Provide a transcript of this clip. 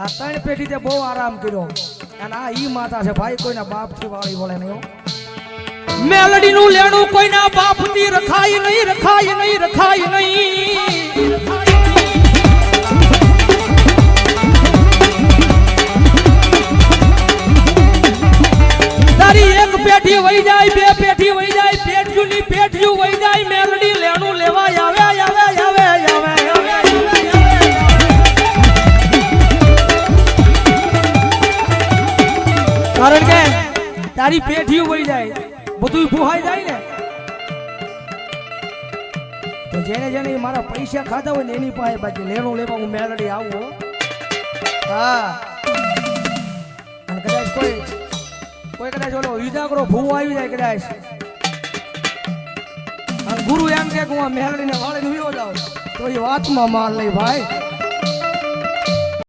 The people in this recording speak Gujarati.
આ 3 પેઢી તે બહુ આરામ કર્યો અને આ ઈ માતા છે ભાઈ, કોઈના બાપ થી વાળી વળે નહીં. મેલડી નું લેણું કોઈના બાપ થી રખાય નહીં, રખાય નહીં, રખાય નહીં. તારી એક પેઢી વહી જાય, 2 પેઢી વહી જાય, પેઢીયું ની પેઢીયું વહી જાય, મેલડી લેણું લેવા આવે આવે આવે આવે. કારણ કે તારી પેઢીયું વહી જાય, બધું ભૂહાઈ જાય ને. તો જેને જેને મારા પૈસા ખાધા હોય ને એની પાસે બાકી લેણું લેવા હું મેલડી આવું. હા, અને કદાચ કોઈ કદાચ ઓલો વિજાગરો ભૂવો આવી જાય કદાચ, અને ગુરુ એમ કે હું આ મેલડીને વાળીને વિયો જાઉં તો એ વાતમાં માલ નહીં ભાઈ.